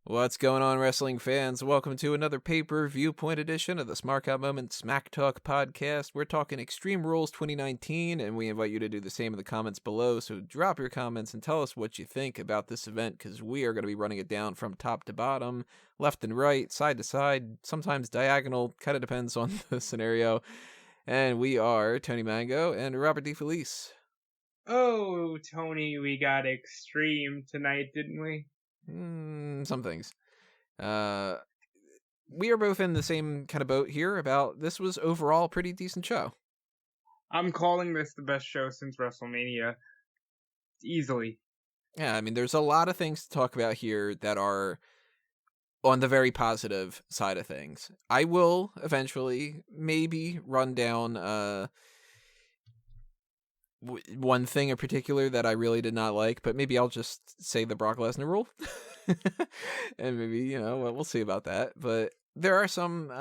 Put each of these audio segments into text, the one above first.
What's going on, wrestling fans? Welcome to another Pay-Per-Viewpoint edition of the Smark Moment Smack Talk podcast. We're talking Extreme Rules 2019, and we invite you to do the same in the comments below. So drop your comments and tell us what you think about this event, because we are going to be running it down from top to bottom, left and right, side to side, sometimes diagonal. Kind of depends on the scenario. And we are Tony Mango and Robert DeFelice. Oh, Tony, we got extreme tonight, didn't we? Some things. We are both in the same kind of boat here about this was overall a pretty decent show. I'm calling this the best show since WrestleMania. Easily. Yeah, I mean, there's a lot of things to talk about here that are on the very positive side of things. I will eventually maybe run down one thing in particular that I really did not like, but maybe I'll just say the Brock Lesnar rule. And maybe, we'll see about that. But there are some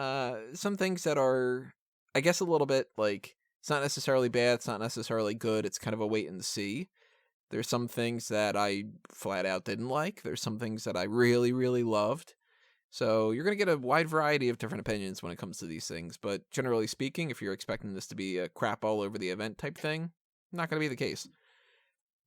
things that are, I guess, a little bit like, it's not necessarily bad, it's not necessarily good, it's kind of a wait and see. There's some things that I flat out didn't like. There's some things that I really, really loved. So you're going to get a wide variety of different opinions when it comes to these things. But generally speaking, if you're expecting this to be a crap all over the event type thing, not going to be the case.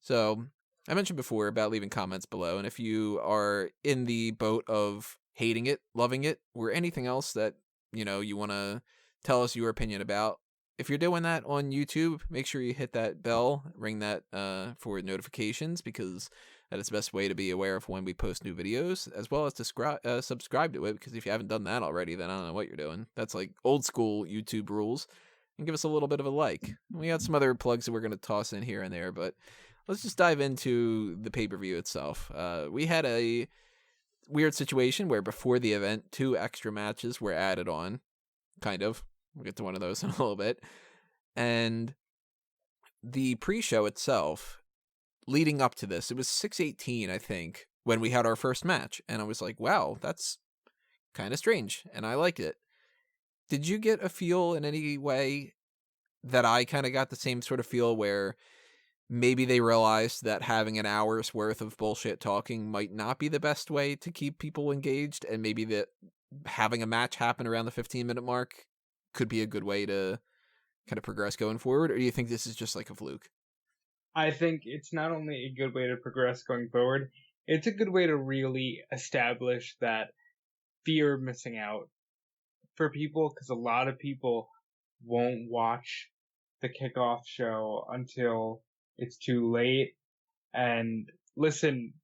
So I mentioned before about leaving comments below, and if you are in the boat of hating it, loving it, or anything else that you want to tell us your opinion about, if you're doing that on YouTube, make sure you hit that bell, ring that for notifications, because that is the best way to be aware of when we post new videos, as well as to subscribe to it, because if you haven't done that already, then I don't know what you're doing. That's like old school YouTube rules. And give us a little bit of a like. We got some other plugs that we're going to toss in here and there, but let's just dive into the pay-per-view itself. We had a weird situation where before the event, 2 extra matches were added on, kind of. We'll get to one of those in a little bit. And the pre-show itself, leading up to this, it was 6:18, I think, when we had our first match. And I was like, wow, that's kind of strange. And I liked it. Did you get a feel in any way that I kind of got the same sort of feel where maybe they realized that having an hour's worth of bullshit talking might not be the best way to keep people engaged, and maybe that having a match happen around the 15-minute mark could be a good way to kind of progress going forward? Or do you think this is just like a fluke? I think it's not only a good way to progress going forward, it's a good way to really establish that fear of missing out for people, because a lot of people won't watch the kickoff show until it's too late. And listen,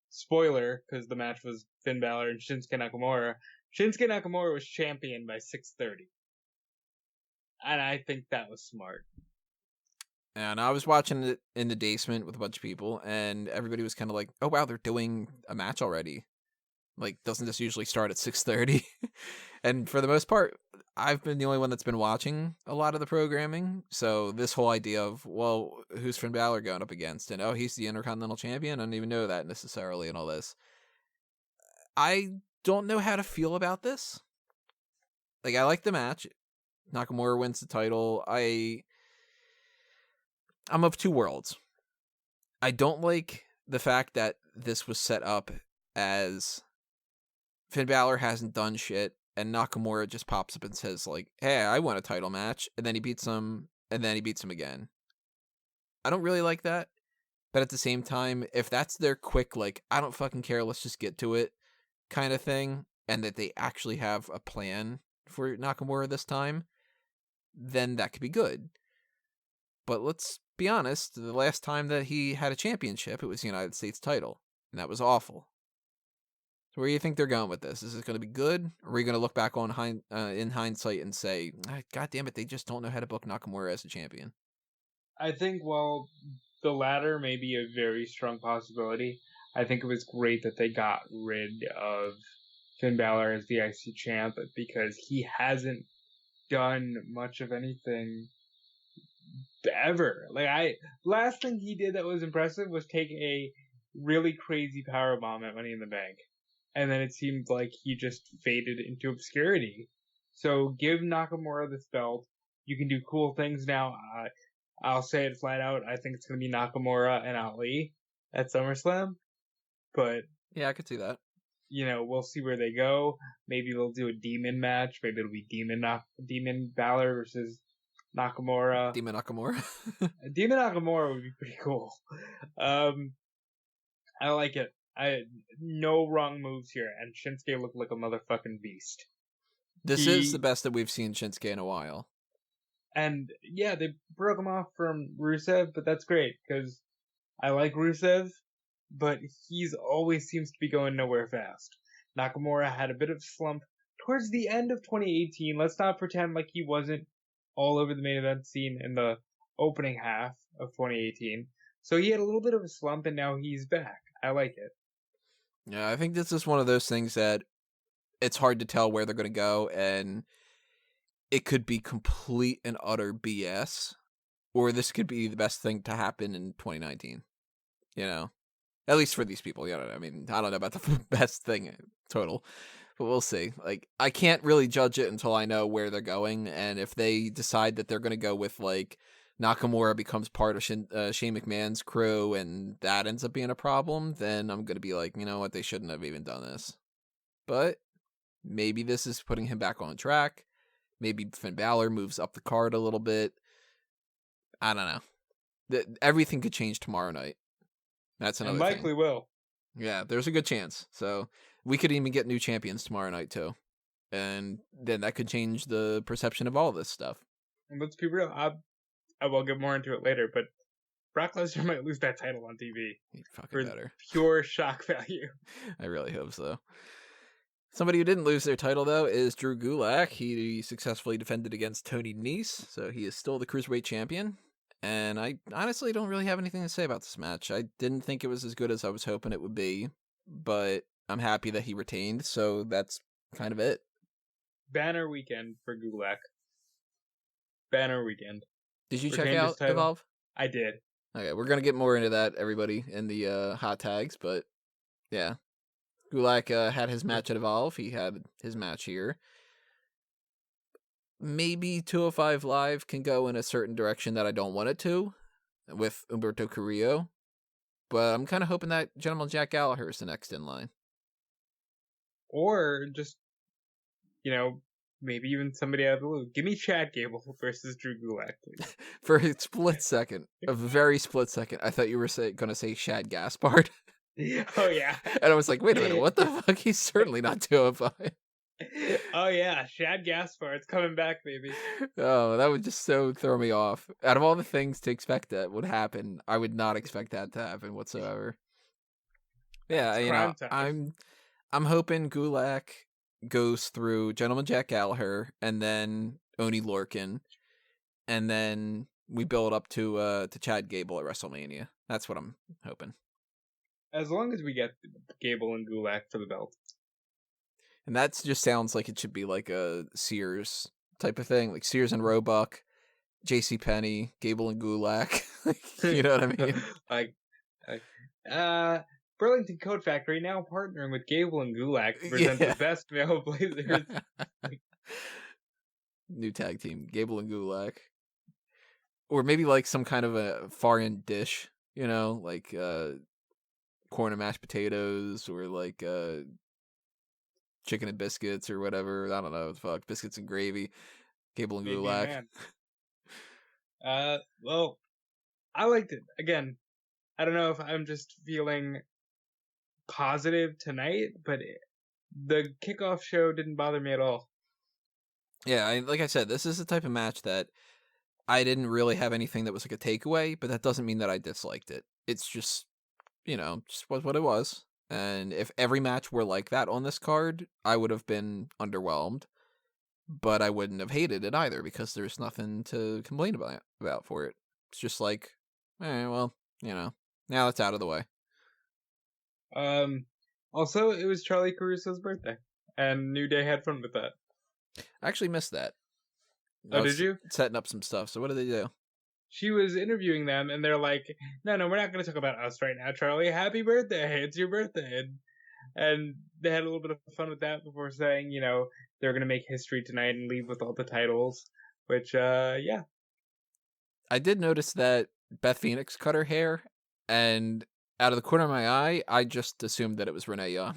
spoiler, because the match was Finn Balor and Shinsuke Nakamura. Shinsuke Nakamura was champion by 6:30. And I think that was smart. And I was watching it in the basement with a bunch of people, and everybody was kind of like, oh, wow, they're doing a match already. Like, doesn't this usually start at 6:30? And for the most part, I've been the only one that's been watching a lot of the programming. So this whole idea of, well, who's Finn Balor going up against? And, oh, he's the Intercontinental Champion? I don't even know that necessarily and all this. I don't know how to feel about this. Like, I like the match. Nakamura wins the title. I'm of two worlds. I don't like the fact that this was set up as Finn Balor hasn't done shit, and Nakamura just pops up and says, like, hey, I won a title match, and then he beats him, and then he beats him again. I don't really like that, but at the same time, if that's their quick, like, I don't fucking care, let's just get to it kind of thing, and that they actually have a plan for Nakamura this time, then that could be good. But let's be honest, the last time that he had a championship, it was the United States title, and that was awful. So where do you think they're going with this? Is it going to be good? Or are we going to look back on in hindsight and say, God damn it, they just don't know how to book Nakamura as a champion? I think, well, the latter may be a very strong possibility. I think it was great that they got rid of Finn Balor as the IC champ, because he hasn't done much of anything ever. Last thing he did that was impressive was take a really crazy powerbomb at Money in the Bank. And then it seemed like he just faded into obscurity. So give Nakamura this belt. You can do cool things now. I'll say it flat out. I think it's going to be Nakamura and Ali at SummerSlam. But yeah, I could see that. we'll see where they go. Maybe they'll do a demon match. Maybe it'll be Demon Balor versus Nakamura. Demon Nakamura. Demon Nakamura would be pretty cool. I like it. No wrong moves here, and Shinsuke looked like a motherfucking beast. This is the best that we've seen Shinsuke in a while. And yeah, they broke him off from Rusev, but that's great because I like Rusev, but he's always seems to be going nowhere fast. Nakamura had a bit of a slump towards the end of 2018. Let's not pretend like he wasn't all over the main event scene in the opening half of 2018. So he had a little bit of a slump, and now he's back. I like it. Yeah, I think this is one of those things that it's hard to tell where they're going to go, and it could be complete and utter BS, or this could be the best thing to happen in 2019. At least for these people. I mean, I don't know about the best thing total, but we'll see. Like, I can't really judge it until I know where they're going, and if they decide that they're going to go with, like, Nakamura becomes part of Shane McMahon's crew, and that ends up being a problem, then I'm going to be like, you know what, they shouldn't have even done this. But maybe this is putting him back on track. Maybe Finn Balor moves up the card a little bit. I don't know. Everything could change tomorrow night. That's another thing. And likely will. Yeah, there's a good chance. So we could even get new champions tomorrow night too. And then that could change the perception of all this stuff. And let's be real. I will get more into it later, but Brock Lesnar might lose that title on TV. For better. Pure shock value. I really hope so. Somebody who didn't lose their title, though, is Drew Gulak. He successfully defended against Tony Nese, so he is still the Cruiserweight champion. And I honestly don't really have anything to say about this match. I didn't think it was as good as I was hoping it would be, but I'm happy that he retained, so that's kind of it. Banner weekend for Gulak. Banner weekend. Did you check out Evolve? I did. Okay, we're going to get more into that, everybody, in the hot tags, but yeah. Gulak had his match at Evolve. He had his match here. Maybe 205 Live can go in a certain direction that I don't want it to with Humberto Carrillo, but I'm kind of hoping that Gentleman Jack Gallagher is the next in line. Or just, maybe even somebody out of the blue. Give me Chad Gable versus Drew Gulak, please. For a split second, a very split second, I thought you were going to say Shad Gaspard. Oh, yeah. And I was like, wait a minute, what the fuck? He's certainly not 205. Oh, yeah, Shad Gaspard's coming back, baby. Oh, that would just so throw me off. Out of all the things to expect that would happen, I would not expect that to happen whatsoever. Yeah, I'm hoping Gulak goes through Gentleman Jack Gallagher and then Oni Lorcan, and then we build up to Chad Gable at WrestleMania. That's what I'm hoping. As long as we get Gable and Gulak for the belt. And that just sounds like it should be like a Sears type of thing, like Sears and Roebuck, JCPenney, Gable and Gulak. You know what I mean? Burlington Coat Factory now partnering with Gable and Gulak to present the best male blazers. New tag team, Gable and Gulak. Or maybe like some kind of a foreign dish, like corn and mashed potatoes, or like chicken and biscuits or whatever. I don't know. Fuck, biscuits and gravy. Gable and Gulak. Well, I liked it. Again, I don't know if I'm just feeling positive tonight, but the kickoff show didn't bother me at all. Yeah, like I said, this is the type of match that I didn't really have anything that was like a takeaway, but that doesn't mean that I disliked it. It's just, just was what it was. And if every match were like that on this card, I would have been underwhelmed. But I wouldn't have hated it either, because there's nothing to complain about for it. It's just like, well, now it's out of the way. Also, it was Charlie Caruso's birthday, and New Day had fun with that. I actually missed that. Oh, did you? Setting up some stuff. So what did they do? She was interviewing them, and they're like, no, we're not going to talk about us right now, Charlie. Happy birthday. It's your birthday. And they had a little bit of fun with that before saying, they're going to make history tonight and leave with all the titles, which, yeah. I did notice that Beth Phoenix cut her hair, and out of the corner of my eye, I just assumed that it was Renee Young.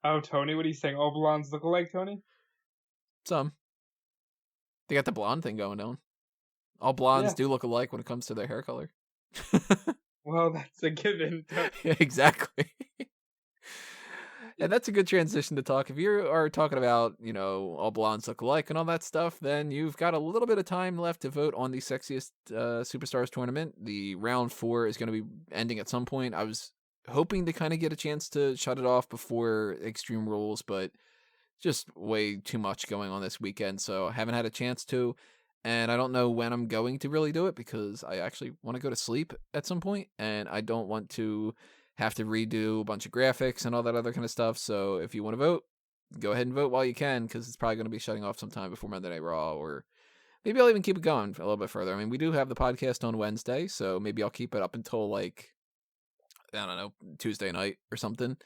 Oh, Tony, what are you saying? All blondes look alike, Tony? Some. They got the blonde thing going on. All blondes Yeah. do look alike when it comes to their hair color. Well, that's a given. Yeah, exactly. And that's a good transition to talk. If you are talking about, all blondes look alike and all that stuff, then you've got a little bit of time left to vote on the Sexiest Superstars tournament. The round 4 is going to be ending at some point. I was hoping to kind of get a chance to shut it off before Extreme Rules, but just way too much going on this weekend, so I haven't had a chance to. And I don't know when I'm going to really do it because I actually want to go to sleep at some point, and I don't want to have to redo a bunch of graphics and all that other kind of stuff. So if you want to vote, go ahead and vote while you can, because it's probably going to be shutting off sometime before Monday Night Raw, or maybe I'll even keep it going a little bit further. I mean, we do have the podcast on Wednesday, so maybe I'll keep it up until, like, I don't know, Tuesday night or something.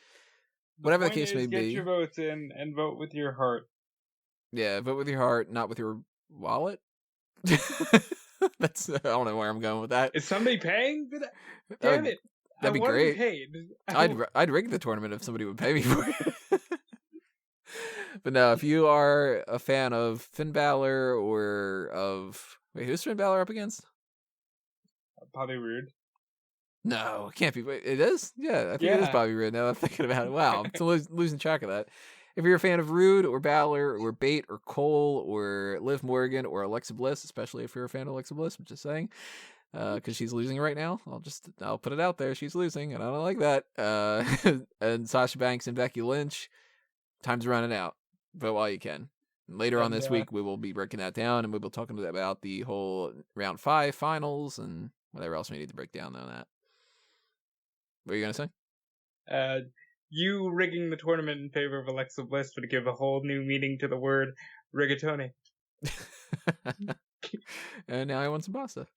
Whatever the case may get be. your votes in and vote with your heart. Yeah, vote with your heart, not with your wallet. That's I don't know where I'm going with that. Is somebody paying for that? Damn it! That'd be I want great. to be paid. I'd rig the tournament if somebody would pay me for it. But no, if you are a fan of Finn Balor or of who's Finn Balor up against? Bobby Roode. No, it can't be. It is? Yeah, I think it is Bobby Roode now that I'm thinking about it. Wow, I'm losing track of that. If you're a fan of Roode or Balor or Bate or Cole or Liv Morgan or Alexa Bliss, especially if you're a fan of Alexa Bliss, I'm just saying, because she's losing right now. I'll put it out there. She's losing, and I don't like that. And Sasha Banks and Becky Lynch, time's running out. Vote while you can. Later on this week, we will be breaking that down, and we will be talking about the whole round 5 finals and whatever else we need to break down on that. What are you gonna say? You rigging the tournament in favor of Alexa Bliss would give a whole new meaning to the word rigatoni. And now I want some pasta.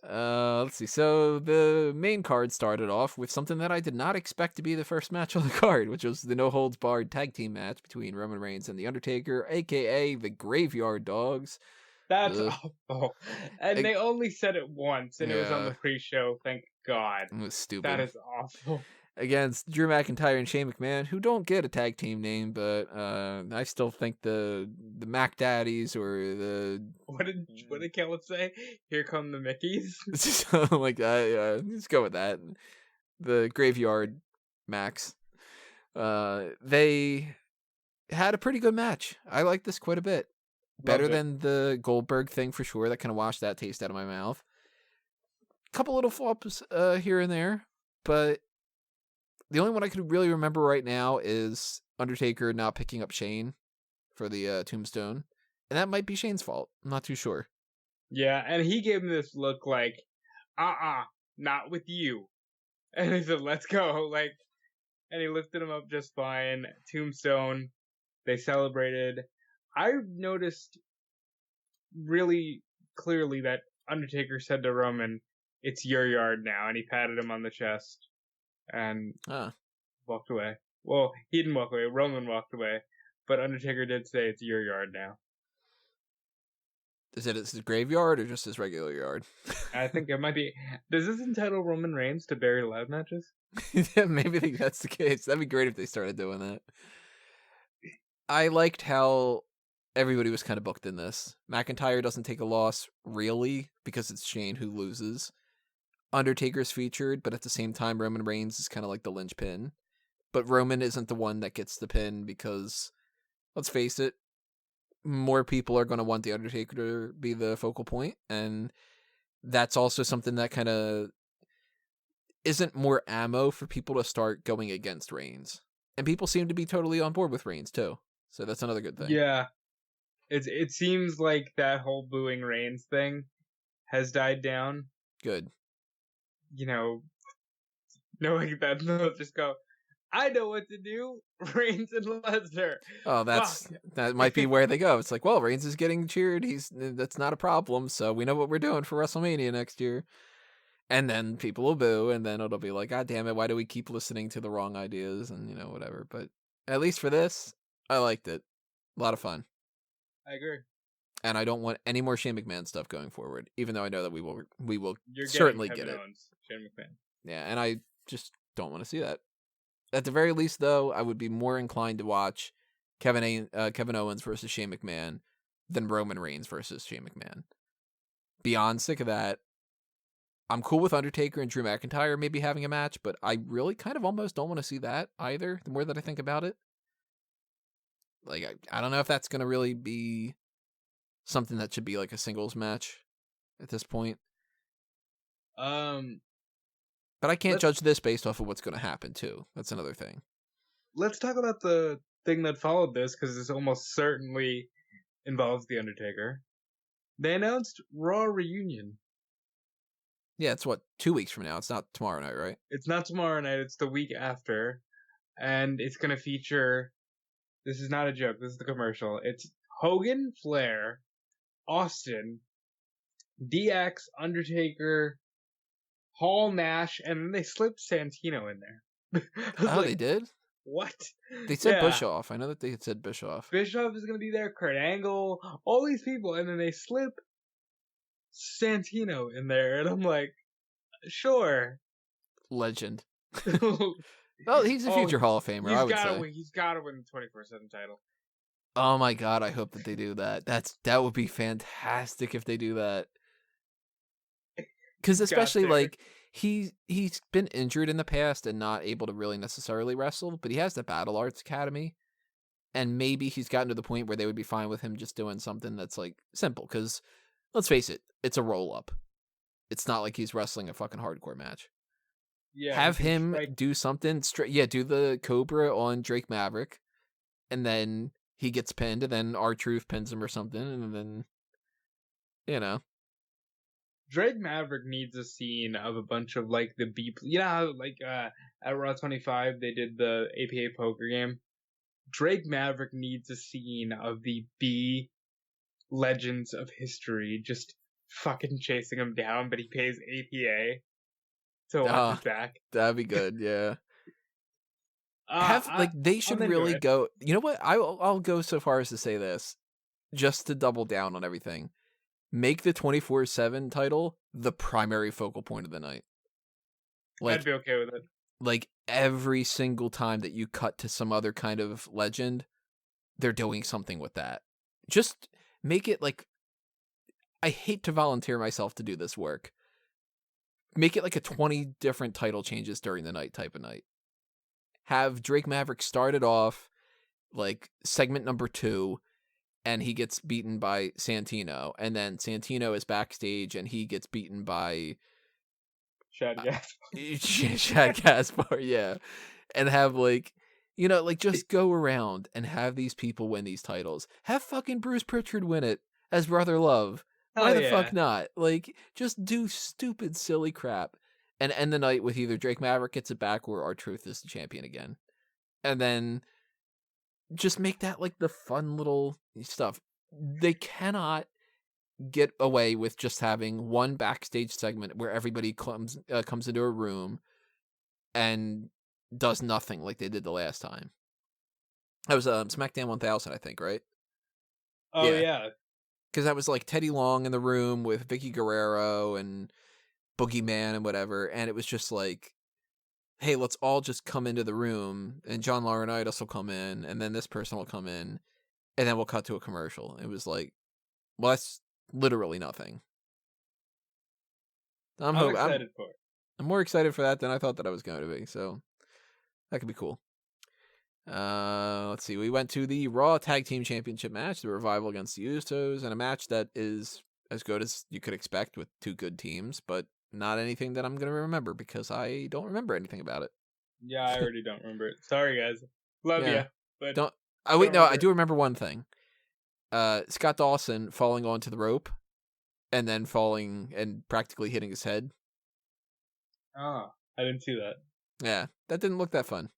Let's see. So the main card started off with something that I did not expect to be the first match on the card, which was the no-holds-barred tag team match between Roman Reigns and The Undertaker, a.k.a. the Graveyard Dogs. That's awful. And they only said it once, and it was on the pre-show. Thank God. It was stupid. That is awful. Against Drew McIntyre and Shane McMahon, who don't get a tag team name, but I still think the Mac Daddies or the what did Caleb say? Here come the Mickeys. Something like that. Let's go with that. The Graveyard Max. They had a pretty good match. I like this quite a bit. Better than the Goldberg thing for sure. That kind of washed that taste out of my mouth. Couple little flops here and there, but the only one I could really remember right now is Undertaker not picking up Shane for the tombstone. And that might be Shane's fault. I'm not too sure. Yeah, and he gave me this look like, not with you. And he said, let's go. And he lifted him up just fine. Tombstone. They celebrated. I noticed really clearly that Undertaker said to Roman, it's your yard now. And he patted him on the chest. And walked away. Well, he didn't walk away. Roman walked away. But Undertaker did say it's your yard now. Is it his graveyard or just his regular yard? I think it might be. Does this entitle Roman Reigns to Very Loud matches? Yeah, maybe that's the case. That'd be great if they started doing that. I liked how everybody was kind of booked in this. McIntyre doesn't take a loss, really, because it's Shane who loses. Undertaker's featured, but at the same time, Roman Reigns is kind of like the linchpin. But Roman isn't the one that gets the pin because, let's face it, more people are going to want the Undertaker to be the focal point, and that's also something that kind of isn't more ammo for people to start going against Reigns. And people seem to be totally on board with Reigns, too. So that's another good thing. Yeah. It seems like that whole booing Reigns thing has died down. Good. Knowing that they'll just go, I know what to do, Reigns and Lesnar. Oh, that might be where they go. It's like, well, Reigns is getting cheered. That's not a problem. So we know what we're doing for WrestleMania next year. And then people will boo, and then it'll be like, God damn it, why do we keep listening to the wrong ideas and whatever. But at least for this, I liked it. A lot of fun. I agree. And I don't want any more Shane McMahon stuff going forward, even though I know that we will You're certainly get Kevin it. Owens, Shane McMahon. Yeah, and I just don't want to see that. At the very least, though, I would be more inclined to watch Kevin Owens versus Shane McMahon than Roman Reigns versus Shane McMahon. Beyond sick of that, I'm cool with Undertaker and Drew McIntyre maybe having a match, but I really kind of almost don't want to see that either, the more that I think about it. Like, I don't know if that's going to really be something that should be like a singles match at this point. But I can't judge this based off of what's going to happen, too. That's another thing. Let's talk about the thing that followed this, because this almost certainly involves The Undertaker. They announced Raw Reunion. Yeah, it's 2 weeks from now. It's not tomorrow night, right? It's not tomorrow night, it's the week after. And it's going to feature, this is not a joke, this is the commercial. It's Hogan, Flair, Austin, DX, Undertaker, Hall, Nash, and then they slipped Santino in there. They did? What? They said Bischoff. I know that they had said Bischoff. Bischoff is going to be there, Kurt Angle, all these people, and then they slip Santino in there, and I'm like, sure. Legend. Well, he's a future Hall of Famer, I would say. He's got to win the 24/7 title. Oh my god, I hope that they do that. That would be fantastic if they do that. Because especially, like, he's been injured in the past and not able to really necessarily wrestle, but he has the Battle Arts Academy, and maybe he's gotten to the point where they would be fine with him just doing something that's, like, simple, because, let's face it, it's a roll-up. It's not like he's wrestling a fucking hardcore match. Yeah, have him do something straight. Yeah, do the Cobra on Drake Maverick, and then he gets pinned, and then R-Truth pins him or something, and then, you know. Drake Maverick needs a scene of a bunch of, like, the B... You know how, like, at Raw 25, they did the APA poker game? Drake Maverick needs a scene of the B legends of history just fucking chasing him down, but he pays APA to watch his back. That'd be good, yeah. They should really go... You know what? I'll go so far as to say this, just to double down on everything. Make the 24/7 title the primary focal point of the night. I'd be okay with it. Like, every single time that you cut to some other kind of legend, they're doing something with that. Just make it like... I hate to volunteer myself to do this work. Make it like a 20 different title changes during the night type of night. Have Drake Maverick started off, like, segment number 2, and he gets beaten by Santino, and then Santino is backstage and he gets beaten by Shad Gaspar. Shad Gaspar, yeah. And have, like, you know, like, just go around and have these people win these titles. Have fucking Bruce Pritchard win it as Brother Love. Why the fuck not? Like, just do stupid, silly crap and end the night with either Drake Maverick gets it back or R-Truth is the champion again. And then just make that, like, the fun little stuff. They cannot get away with just having one backstage segment where everybody comes into a room and does nothing like they did the last time. That was SmackDown 1000, I think, right? Oh, yeah. Because that was, like, Teddy Long in the room with Vicky Guerrero and Boogeyman and whatever, and it was just like, hey, let's all just come into the room, and John Laurinaitis will come in, and then this person will come in, and then we'll cut to a commercial. It was like, well, that's literally nothing. I'm excited for it. I'm more excited for that than I thought that I was going to be, so that could be cool. Let's see. We went to the Raw Tag Team Championship match, the Revival against the Usos, and a match that is as good as you could expect with two good teams, but not anything that I'm going to remember because I don't remember anything about it. Yeah, I already don't remember it. Sorry, guys. Love you, but don't. Oh wait, no, I do remember one thing. Scott Dawson falling onto the rope, and then falling and practically hitting his head. Oh, I didn't see that. Yeah, that didn't look that fun.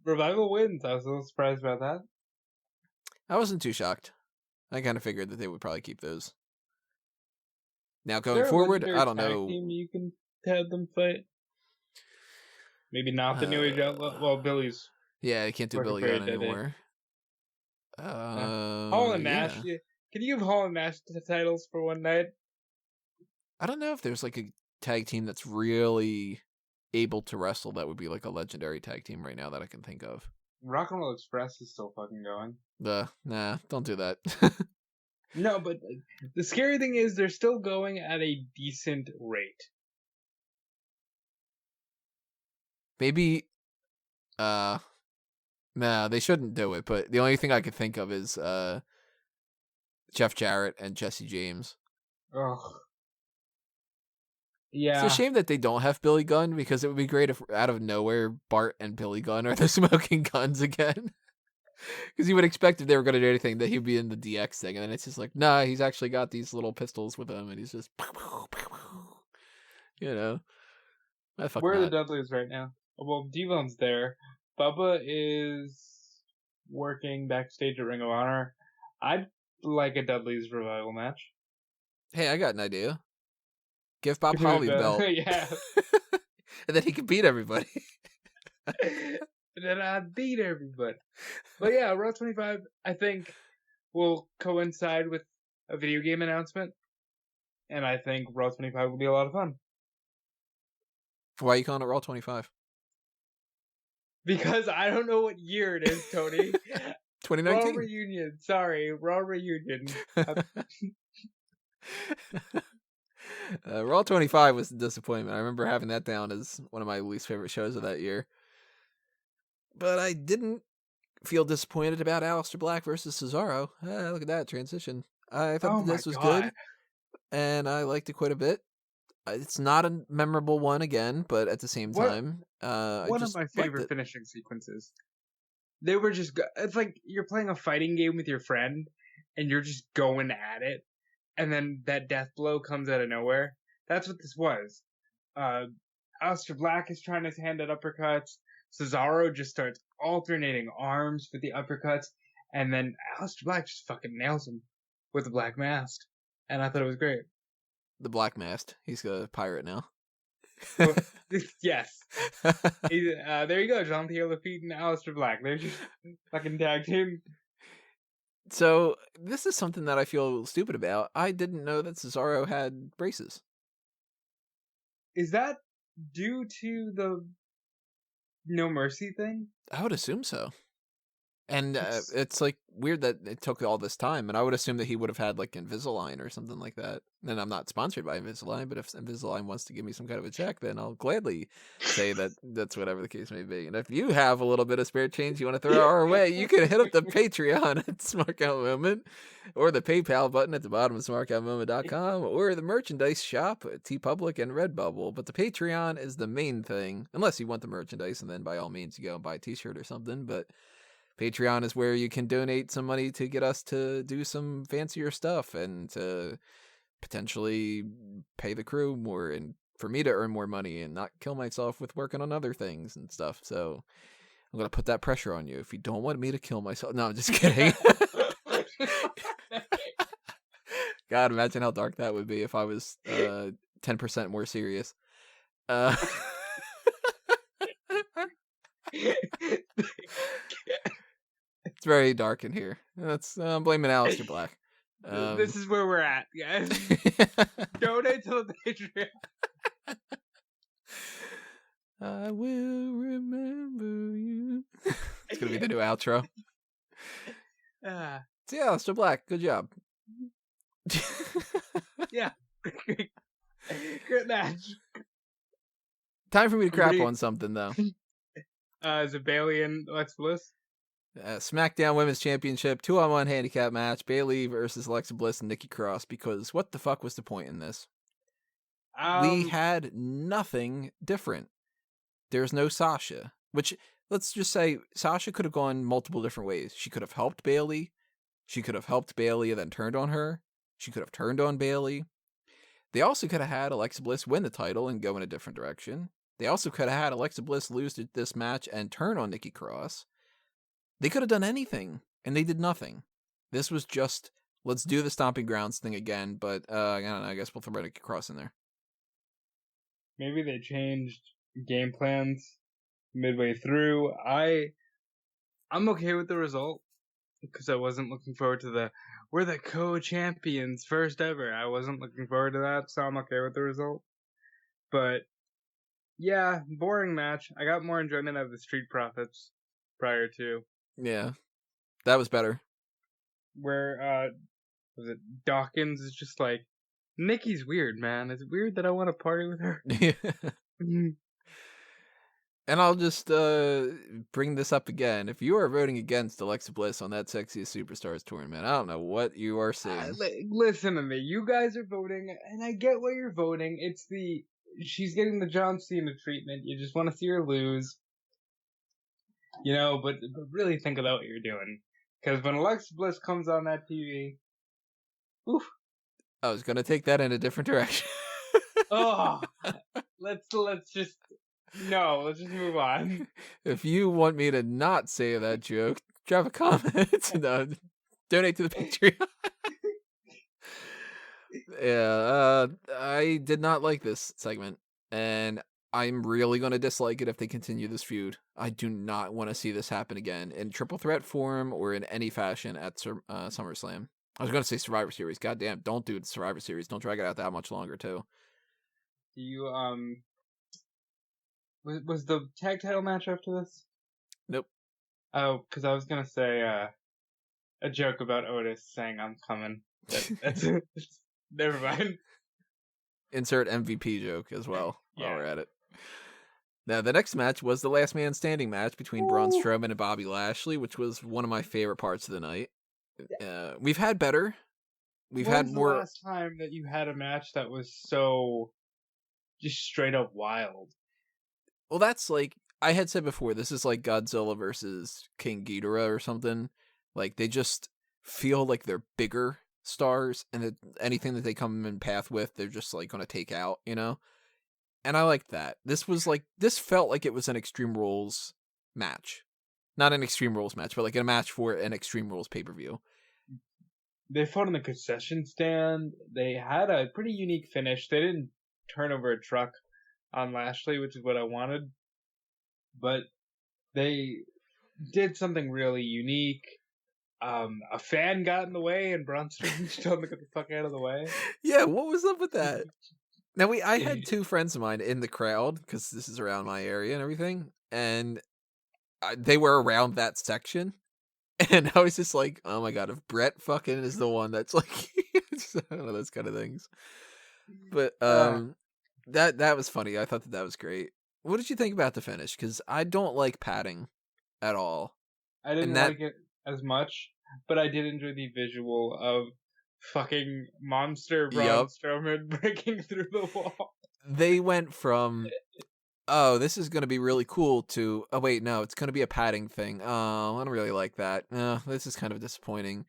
Revival wins. I was a little surprised about that. I wasn't too shocked. I kind of figured that they would probably keep those. Now going forward, I don't know. Team you can have them fight. Maybe not the New Age Outlaw. Well, Billy's. Yeah, I can't do Billy Gunn anymore. Hall and Nash. Yeah. Can you give Hall and Nash the titles for one night? I don't know if there's like a tag team that's really able to wrestle that would be like a legendary tag team right now that I can think of. Rock and Roll Express is still fucking going. Nah, don't do that. No, but the scary thing is they're still going at a decent rate. Maybe, nah, they shouldn't do it, but the only thing I could think of is, Jeff Jarrett and Jesse James. Ugh. Yeah. It's a shame that they don't have Billy Gunn, because it would be great if out of nowhere Bart and Billy Gunn are the Smoking Guns again. Because you would expect if they were going to do anything that he'd be in the DX thing, and then it's just like, nah, he's actually got these little pistols with him, and he's just, you know. Where are the Dudleys right now? Well, Devon's there. Bubba is working backstage at Ring of Honor. I'd like a Dudley's revival match. Hey, I got an idea. Give Bob Holly the belt. Yeah. And then he can beat everybody. And then I'd beat everybody. But yeah, Raw 25, I think, will coincide with a video game announcement. And I think Raw 25 will be a lot of fun. Why are you calling it Raw 25? Because I don't know what year it is, Tony. 2019. Raw Reunion. Sorry, Raw Reunion. Raw 25 was a disappointment. I remember having that down as one of my least favorite shows of that year. But I didn't feel disappointed about Aleister Black versus Cesaro. Look at that transition. I thought this was good, and I liked it quite a bit. It's not a memorable one again, but at the same time, one of my favorite finishing sequences. They were just, it's like you're playing a fighting game with your friend, and you're just going at it, and then that death blow comes out of nowhere. That's what this was. Aleister Black is trying his hand at uppercuts. Cesaro just starts alternating arms with the uppercuts, and then Aleister Black just fucking nails him with the black mask. And I thought it was great. The Black Mask. He's a pirate now. Yes. There you go, Jean-Pierre Lafitte and Aleister Black. They're just fucking tag team. So, this is something that I feel stupid about. I didn't know that Cesaro had braces. Is that due to the No Mercy thing? I would assume so. And it's like weird that it took all this time, and I would assume that he would have had like Invisalign or something like that. And I'm not sponsored by Invisalign, but if Invisalign wants to give me some kind of a check, then I'll gladly say that that's whatever the case may be. And if you have a little bit of spare change you want to throw our way, you can hit up the Patreon at Smarkout Moment, or the PayPal button at the bottom of smarkoutmoment.com, or the merchandise shop at TeePublic and Redbubble. But the Patreon is the main thing, unless you want the merchandise, and then by all means you go and buy a t-shirt or something. But Patreon is where you can donate some money to get us to do some fancier stuff and to potentially pay the crew more and for me to earn more money and not kill myself with working on other things and stuff. So I'm going to put that pressure on you. If you don't want me to kill myself. No, I'm just kidding. God, imagine how dark that would be if I was 10% more serious. It's very dark in here. I'm blaming Aleister Black. This is where we're at, guys. Donate to the Patreon. I will remember you. It's gonna be the new outro. So yeah, Aleister Black, good job. Yeah, good match. Time for me to crap on something though. Is it Bayley and Alexa Bliss? SmackDown Women's Championship 2-on-1 handicap match, Bayley versus Alexa Bliss and Nikki Cross, because what the fuck was the point in this? We had nothing different. There's no Sasha, which, let's just say, Sasha could have gone multiple different ways. She could have helped Bayley. She could have helped Bayley and then turned on her. She could have turned on Bayley. They also could have had Alexa Bliss win the title and go in a different direction. They also could have had Alexa Bliss lose this match and turn on Nikki Cross. They could have done anything, and they did nothing. This was just, let's do the Stomping Grounds thing again, but I don't know, I guess we'll throw Nikki Cross in there. Maybe they changed game plans midway through. I'm okay with the result, because I wasn't looking forward to we're the co-champions first ever. I wasn't looking forward to that, so I'm okay with the result. But Yeah, boring match. I got more enjoyment out of the Street Profits prior to. Yeah, that was better. Where, was it Dawkins is just like, Nikki's weird, man. It's weird that I want to party with her. And I'll just bring this up again. If you are voting against Alexa Bliss on that Sexiest Superstars tournament, I don't know what you are seeing. Listen to me. You guys are voting, and I get why you're voting. She's getting the John Cena treatment. You just want to see her lose. But really think about what you're doing. Because when Alexa Bliss comes on that TV, oof. I was gonna take that in a different direction. Oh, let's just move on. If you want me to not say that joke, drop a comment. No, donate to the Patreon. Yeah, I did not like this segment, and I'm really going to dislike it if they continue this feud. I do not want to see this happen again in triple threat form or in any fashion at SummerSlam. I was going to say Survivor Series. Goddamn, don't do the Survivor Series. Don't drag it out that much longer, too. Do you, was the tag title match after this? Nope. Oh, because I was going to say, a joke about Otis saying I'm coming. That's never mind. Insert MVP joke as well while Yeah. we're at it. Now, the next match was the last man standing match between Braun Strowman and Bobby Lashley, which was one of my favorite parts of the night. We've had better. We've When had was more. the last time that you had a match that was so just straight up wild? Well, that's like I had said before. This is like Godzilla versus King Ghidorah or something. Like they just feel like they're bigger stars, and that anything that they come in path with, they're just like going to take out, And I liked that. This felt like it was an Extreme Rules match, not an Extreme Rules match, but like a match for an Extreme Rules pay-per-view. They fought in the concession stand. They had a pretty unique finish. They didn't turn over a truck on Lashley, which is what I wanted. But they did something really unique. A fan got in the way, and Braun Strowman told him to get the fuck out of the way. Yeah, what was up with that? Now, I had two friends of mine in the crowd, because this is around my area and everything, and they were around that section. And I was just like, oh my god, if Brett fucking is the one that's like, I don't know, those kind of things. But that was funny. I thought that was great. What did you think about the finish? Because I don't like padding at all. I didn't like it as much, but I did enjoy the visual of fucking monster Braun Strowman breaking through the wall. They went from, oh, this is going to be really cool to, oh, wait, no, it's going to be a padding thing. Oh, I don't really like that. This is kind of disappointing.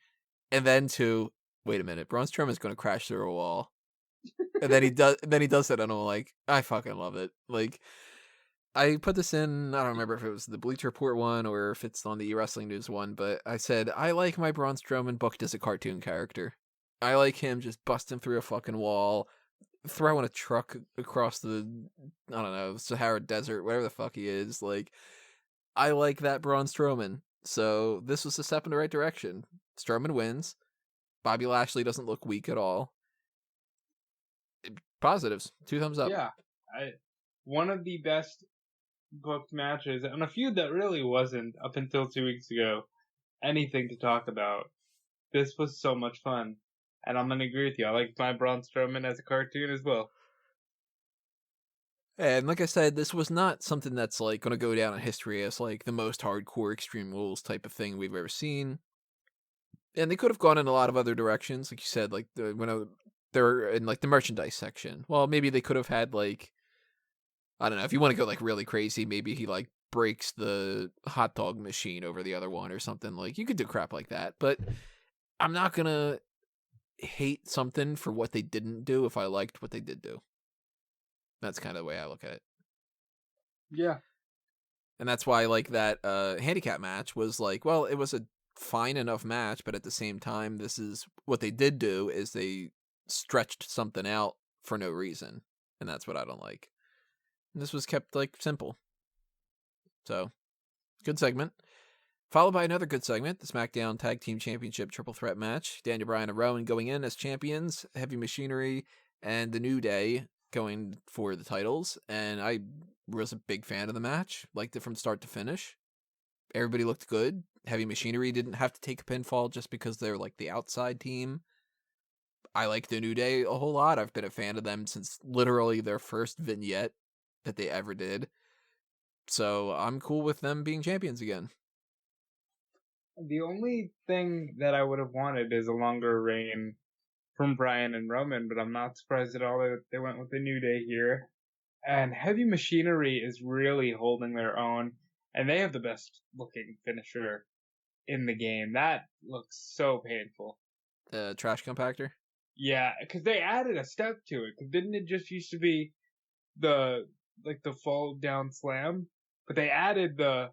And then to, wait a minute, Braun Strowman's going to crash through a wall. And then he does that, and I'm like, I fucking love it. Like, I put this in, I don't remember if it was the Bleacher Report one or if it's on the E-Wrestling News one, but I said, I like my Braun Strowman booked as a cartoon character. I like him just busting through a fucking wall, throwing a truck across the, I don't know, Sahara Desert, whatever the fuck he is. Like, I like that Braun Strowman. So this was a step in the right direction. Strowman wins. Bobby Lashley doesn't look weak at all. Positives. 2 thumbs up. Yeah. One of the best booked matches, and a feud that really wasn't, up until 2 weeks ago, anything to talk about. This was so much fun. And I'm going to agree with you. I like my Braun Strowman as a cartoon as well. And like I said, this was not something that's like going to go down in history as like the most hardcore Extreme Rules type of thing we've ever seen. And they could have gone in a lot of other directions, like you said, like when they're in like the merchandise section. Well, maybe they could have had like, I don't know, if you want to go like really crazy, maybe he like breaks the hot dog machine over the other one or something. Like you could do crap like that, but I'm not gonna hate something for what they didn't do if I liked what they did do. That's kind of the way I look at it. Yeah. And that's why like that handicap match was like, well, it was a fine enough match, but at the same time, this is what they did do is they stretched something out for no reason. And that's what I don't like. And this was kept like simple. So, good segment. Followed by another good segment, the SmackDown Tag Team Championship Triple Threat match. Daniel Bryan and Rowan going in as champions, Heavy Machinery and the New Day going for the titles. And I was a big fan of the match. Liked it from start to finish. Everybody looked good. Heavy Machinery didn't have to take a pinfall just because they're like the outside team. I like the New Day a whole lot. I've been a fan of them since literally their first vignette that they ever did. So I'm cool with them being champions again. The only thing that I would have wanted is a longer reign from Bryan and Roman, but I'm not surprised at all that they went with the New Day here. And Heavy Machinery is really holding their own, and they have the best looking finisher in the game. That looks so painful. Trash compactor? Yeah, because they added a step to it. 'Cause didn't it just used to be the fall down slam? But they added the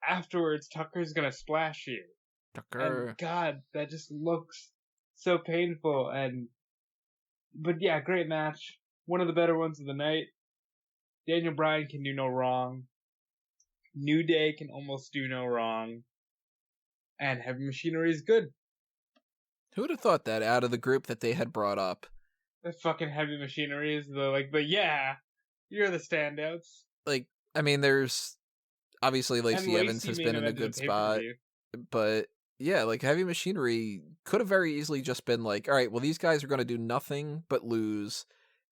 afterwards Tucker's gonna splash you. Tucker. And God, that just looks so painful. But yeah, great match. One of the better ones of the night. Daniel Bryan can do no wrong. New Day can almost do no wrong. And Heavy Machinery is good. Who would have thought that out of the group that they had brought up? The fucking Heavy Machinery is yeah, you're the standouts. Like, I mean, there's obviously Lacey And Evans has been in a good spot, but yeah, like Heavy Machinery could have very easily just been like, all right, well, these guys are going to do nothing but lose,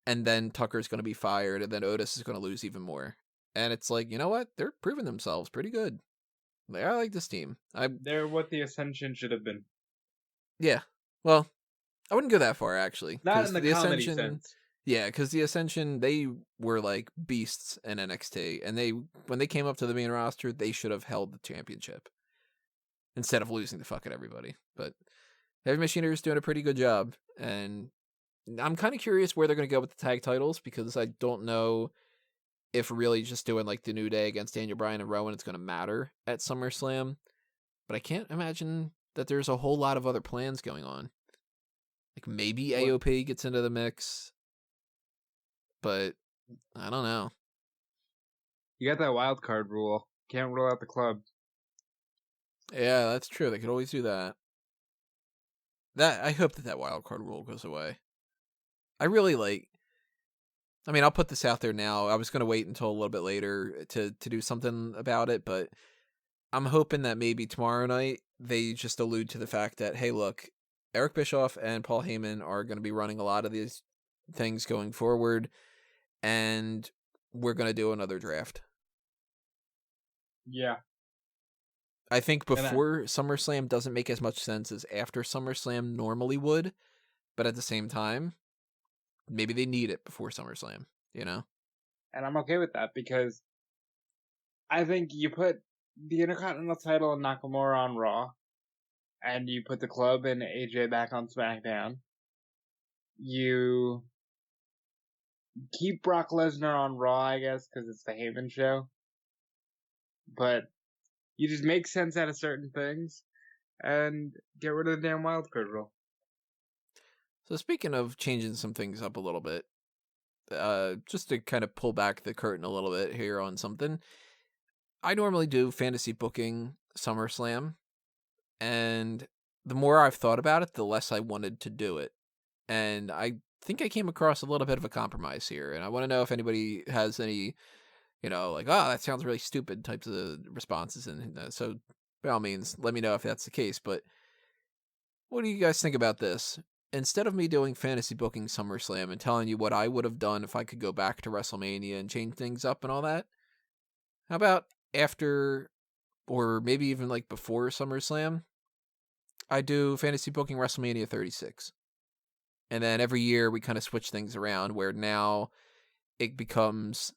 and then Tucker's going to be fired, and then Otis is going to lose even more. And it's like, you know what? They're proving themselves pretty good. Like, I like this team. They're what the Ascension should have been. Yeah. Well, I wouldn't go that far, actually. Not in the comedy Ascension, sense. yeah, because the Ascension, they were like beasts in NXT, and when they came up to the main roster, they should have held the championship instead of losing to fucking everybody. But Heavy Machinery is doing a pretty good job, and I'm kind of curious where they're going to go with the tag titles, because I don't know if really just doing like the New Day against Daniel Bryan and Rowan is going to matter at SummerSlam. But I can't imagine that there's a whole lot of other plans going on. Like maybe AOP gets into the mix, but I don't know. You got that wild card rule. Can't rule out the club. Yeah, that's true. They could always do that. I hope that wild card rule goes away. I really like. I mean, I'll put this out there now. I was going to wait until a little bit later to do something about it, but I'm hoping that maybe tomorrow night they just allude to the fact that, hey, look, Eric Bischoff and Paul Heyman are going to be running a lot of these things going forward, and we're going to do another draft. Yeah. I think before SummerSlam doesn't make as much sense as after SummerSlam normally would, but at the same time, maybe they need it before SummerSlam, you know? And I'm okay with that, because I think you put the Intercontinental title and Nakamura on Raw, and you put the club and AJ back on SmackDown. You keep Brock Lesnar on Raw, I guess, because it's the Heyman show. But you just make sense out of certain things and get rid of the damn wildcard rule. So speaking of changing some things up a little bit, just to kind of pull back the curtain a little bit here on something, I normally do fantasy booking SummerSlam, and the more I've thought about it, the less I wanted to do it. And I think I came across a little bit of a compromise here, and I want to know if anybody has any, like, oh, that sounds really stupid types of responses. And so by all means, let me know if that's the case. But what do you guys think about this? Instead of me doing fantasy booking SummerSlam and telling you what I would have done if I could go back to WrestleMania and change things up and all that, how about after, or maybe even like before SummerSlam, I do fantasy booking WrestleMania 36. And then every year we kind of switch things around, where now it becomes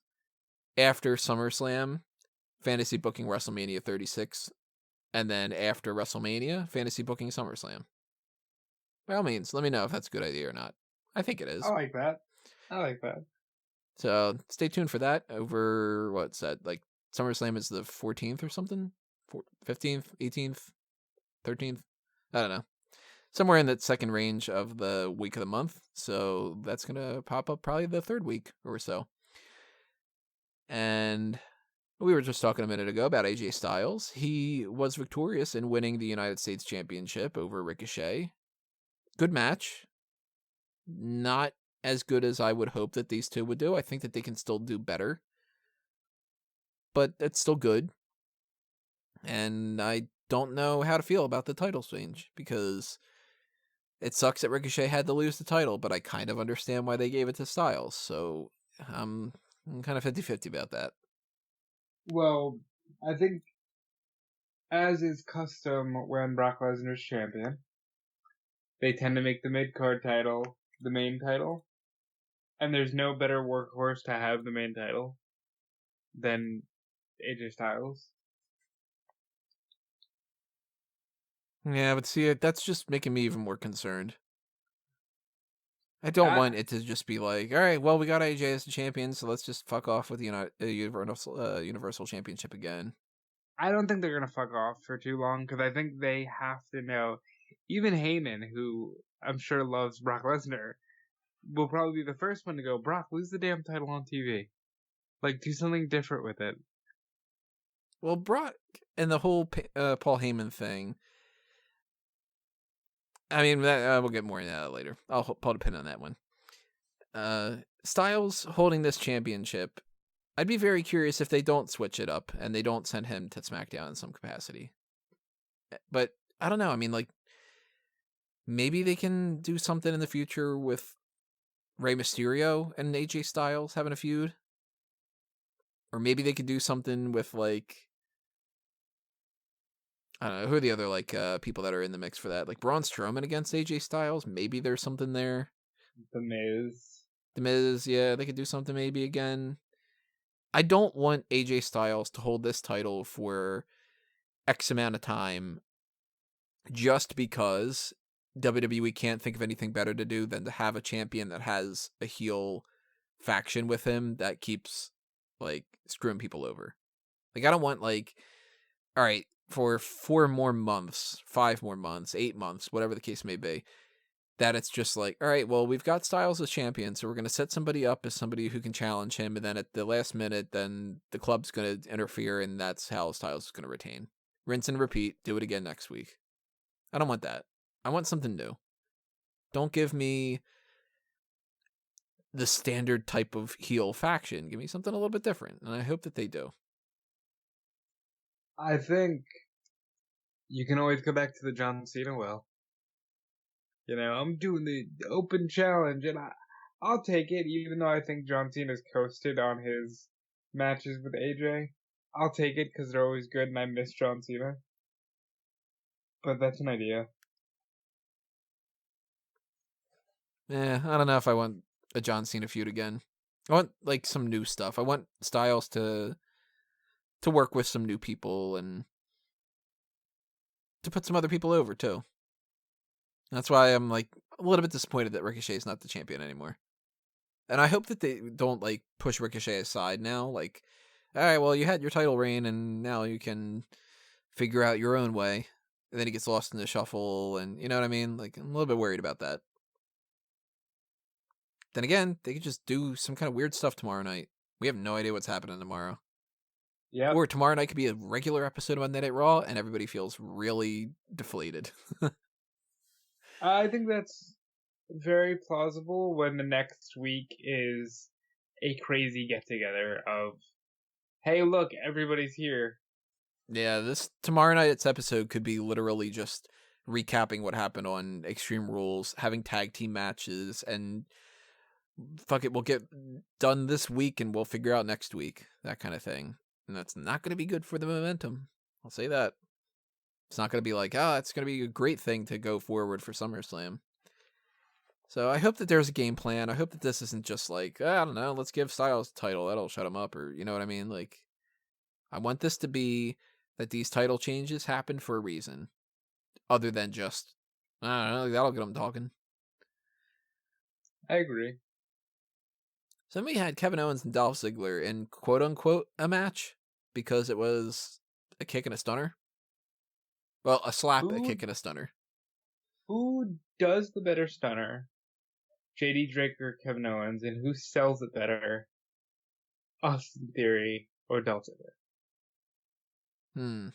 after SummerSlam, fantasy booking WrestleMania 36, and then after WrestleMania, fantasy booking SummerSlam. By all means, let me know if that's a good idea or not. I think it is. I like that. So stay tuned for that over, what's that, like SummerSlam is the 14th or something? 15th, 18th, 13th? I don't know. Somewhere in that second range of the week of the month. So that's going to pop up probably the third week or so. And we were just talking a minute ago about AJ Styles. He was victorious in winning the United States Championship over Ricochet. Good match. Not as good as I would hope that these two would do. I think that they can still do better. but it's still good. And I don't know how to feel about the title change, because it sucks that Ricochet had to lose the title, but I kind of understand why they gave it to Styles. So I'm kind of 50-50 about that. Well, I think, as is custom when Brock Lesnar's champion, they tend to make the mid-card title the main title. And there's no better workhorse to have the main title than AJ Styles. Yeah, but see, that's just making me even more concerned. I don't want it to just be like, all right, well, we got AJ as the champion, so let's just fuck off with the Universal Championship again. I don't think they're going to fuck off for too long, because I think they have to know. Even Heyman, who I'm sure loves Brock Lesnar, will probably be the first one to go, Brock, lose the damn title on TV. Like, do something different with it. Well, Brock and the whole Paul Heyman thing, I mean, we'll get more into that later. I'll put a pin on that one. Styles holding this championship, I'd be very curious if they don't switch it up and they don't send him to SmackDown in some capacity. But I don't know. I mean, like, maybe they can do something in the future with Rey Mysterio and AJ Styles having a feud. Or maybe they could do something with, like, I don't know, who are the other, like, people that are in the mix for that? Like, Braun Strowman against AJ Styles? Maybe there's something there. The Miz, yeah, they could do something maybe again. I don't want AJ Styles to hold this title for X amount of time just because WWE can't think of anything better to do than to have a champion that has a heel faction with him that keeps, like, screwing people over. Like, I don't want, like, all right, for 4 more months, 5 more months, 8 months, whatever the case may be, that it's just like, all right, well, we've got Styles as champion, so we're going to set somebody up as somebody who can challenge him, and then at the last minute, then the club's going to interfere, and that's how Styles is going to retain. Rinse and repeat, do it again next week. I don't want that. I want something new. Don't give me the standard type of heel faction. Give me something a little bit different, and I hope that they do. I think you can always go back to the John Cena well. You know, I'm doing the open challenge, and I'll take it, even though I think John Cena's coasted on his matches with AJ. I'll take it because they're always good, and I miss John Cena. But that's an idea. Yeah, I don't know if I want a John Cena feud again. I want, like, some new stuff. I want Styles to work with some new people and to put some other people over too. That's why I'm, like, a little bit disappointed that Ricochet is not the champion anymore. And I hope that they don't, like, push Ricochet aside now. Like, all right, well, you had your title reign, and now you can figure out your own way. And then he gets lost in the shuffle, and you know what I mean? Like, I'm a little bit worried about that. Then again, they could just do some kind of weird stuff tomorrow night. We have no idea what's happening tomorrow. Yeah. Or tomorrow night could be a regular episode of Monday Night Raw, and everybody feels really deflated. I think that's very plausible when the next week is a crazy get-together of, hey, look, everybody's here. Yeah, this tomorrow night's episode could be literally just recapping what happened on Extreme Rules, having tag team matches, and fuck it, we'll get done this week and we'll figure out next week, that kind of thing. And that's not going to be good for the momentum. I'll say that. It's not going to be like, it's going to be a great thing to go forward for SummerSlam. So I hope that there's a game plan. I hope that this isn't just like, I don't know, let's give Styles the title. That'll shut him up, or you know what I mean? Like, I want this to be that these title changes happen for a reason. Other than just, I don't know, that'll get them talking. I agree. So then we had Kevin Owens and Dolph Ziggler in quote-unquote a match because it was a kick and a stunner. Well, a slap, a kick, and a stunner. Who does the better stunner? JD Drake or Kevin Owens? And who sells it better? Austin Theory or Dolph Ziggler?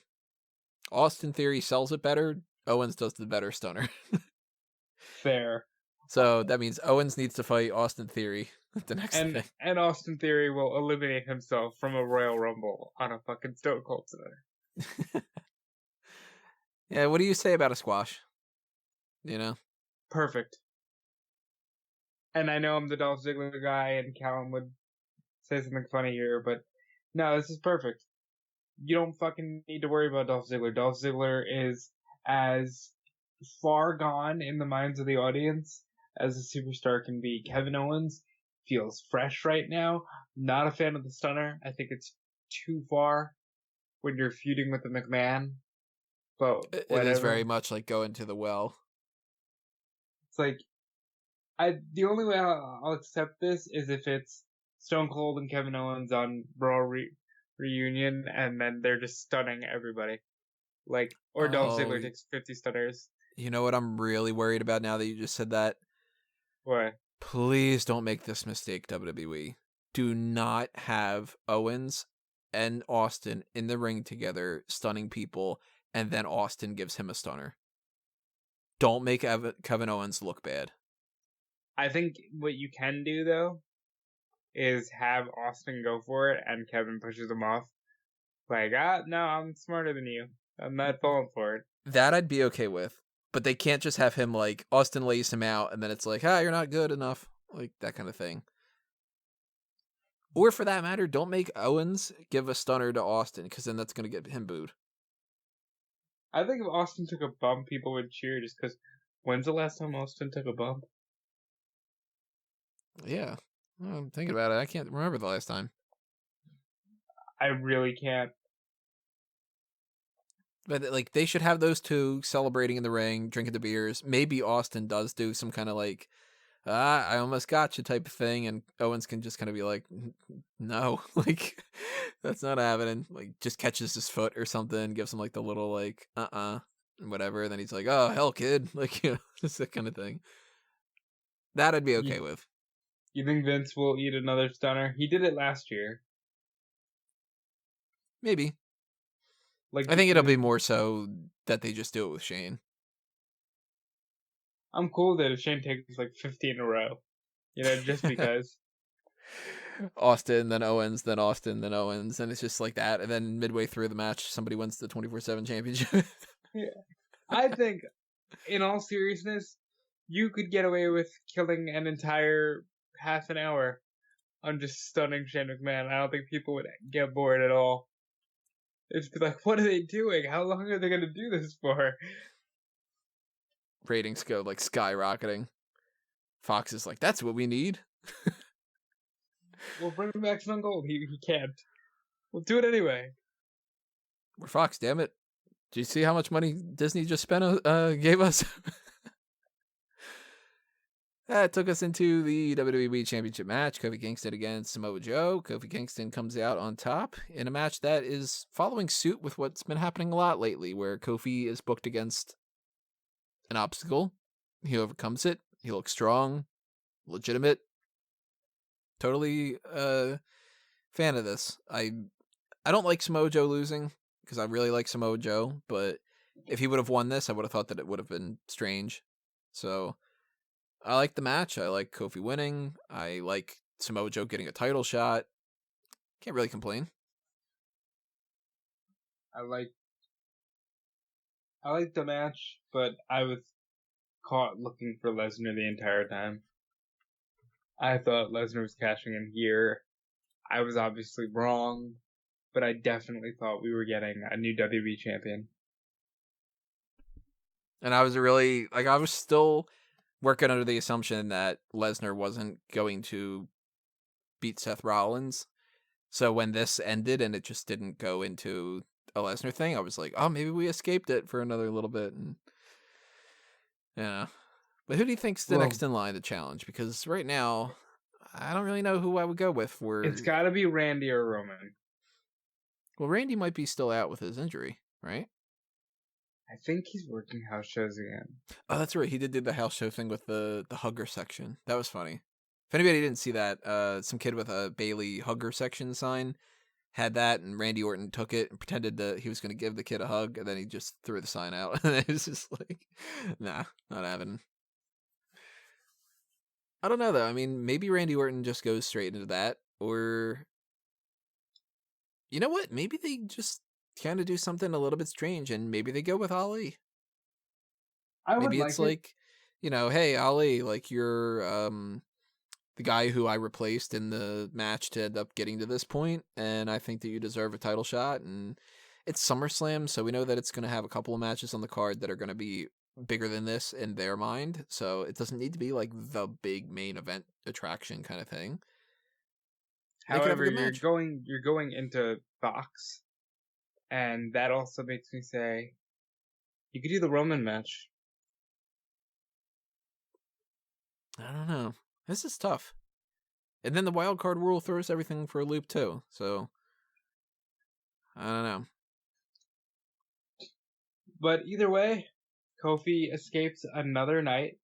Austin Theory sells it better. Owens does the better stunner. Fair. So that means Owens needs to fight Austin Theory the next And thing. and Austin Theory will eliminate himself from a Royal Rumble on a fucking Stone Cold Center. Yeah, what do you say about a squash? You know? Perfect. And I know I'm the Dolph Ziggler guy, and Callum would say something funny here, but no, this is perfect. You don't fucking need to worry about Dolph Ziggler. Dolph Ziggler is as far gone in the minds of the audience as a superstar can be. Kevin Owens feels fresh right now. Not a fan of the stunner. I think it's too far when you're feuding with the McMahon. But It is very whatever. much like going to the well. It's like the only way I'll accept this is if it's Stone Cold and Kevin Owens on Raw reunion, and then they're just stunning everybody. Like, or Dolph Oh, Ziggler takes 50 stunners. you know what I'm really worried about now that you just said that? What? Please don't make this mistake, WWE. Do not have Owens and Austin in the ring together, stunning people, and then Austin gives him a stunner. Don't make Kevin Owens look bad. I think what you can do though is have Austin go for it, and Kevin pushes him off. Like, no, I'm smarter than you. I'm not falling for it. That I'd be okay with. But they can't just have him, like, Austin lays him out, and then it's like, you're not good enough. Like, that kind of thing. Or for that matter, don't make Owens give a stunner to Austin, because then that's going to get him booed. I think if Austin took a bump, people would cheer just because when's the last time Austin took a bump? Yeah. Well, I'm thinking about it. I can't remember the last time. I really can't. But, like, they should have those two celebrating in the ring, drinking the beers. Maybe Austin does do some kind of, like, I almost got you type of thing, and Owens can just kind of be like, no, like, that's not happening. Like, just catches his foot or something, gives him, like, the little, like, and whatever. And then he's like, oh, hell, kid. Like, just that kind of thing. That I'd be okay with. You think Vince will eat another stunner? He did it last year. Maybe. Like, I think it'll be more so that they just do it with Shane. I'm cool that if Shane takes like 50 in a row, just because. Austin, then Owens, then Austin, then Owens, and it's just like that. And then midway through the match, somebody wins the 24/7 championship. Yeah. I think, in all seriousness, you could get away with killing an entire half an hour on just stunning Shane McMahon. I don't think people would get bored at all. They'd just be like, what are they doing? How long are they going to do this for? Ratings go like skyrocketing. Fox is like, that's what we need. We'll bring back Stone Cold. He can't. We'll do it anyway. We're Fox, damn it. Do you see how much money Disney just gave us? That took us into the WWE Championship match. Kofi Kingston against Samoa Joe. Kofi Kingston comes out on top in a match that is following suit with what's been happening a lot lately, where Kofi is booked against an obstacle. He overcomes it. He looks strong, legitimate. Totally fan of this. I don't like Samoa Joe losing because I really like Samoa Joe, but if he would have won this, I would have thought that it would have been strange. So I like the match. I like Kofi winning. I like Samoa Joe getting a title shot. Can't really complain. I like the match, but I was caught looking for Lesnar the entire time. I thought Lesnar was cashing in here. I was obviously wrong, but I definitely thought we were getting a new WWE champion. And I was still working under the assumption that Lesnar wasn't going to beat Seth Rollins. So when this ended and it just didn't go into a Lesnar thing, I was like, oh, maybe we escaped it for another little bit. And yeah. But who do you think's the next in line to challenge? Because right now, I don't really know who I would go with for. It's got to be Randy or Roman. Well, Randy might be still out with his injury, right? I think he's working house shows again. Oh, that's right. He did the house show thing with the hugger section. That was funny. If anybody didn't see that, some kid with a Bayley hugger section sign had that, and Randy Orton took it and pretended that he was going to give the kid a hug, and then he just threw the sign out. And it was just like, nah, not happening. I don't know though. I mean, maybe Randy Orton just goes straight into that, or you know what? Maybe they just kind of do something a little bit strange, and maybe they go with Ali. I would Maybe it's like it. like, hey Ali, like you're the guy who I replaced in the match to end up getting to this point, and I think that you deserve a title shot. And it's SummerSlam, so we know that it's going to have a couple of matches on the card that are going to be bigger than this in their mind. So it doesn't need to be like the big main event attraction kind of thing. They could have a However, good match. you're going into Fox, and that also makes me say you could do the Roman match. I don't know. This is tough. And then the wild card rule throws everything for a loop too. So I don't know. But either way, Kofi escapes another night,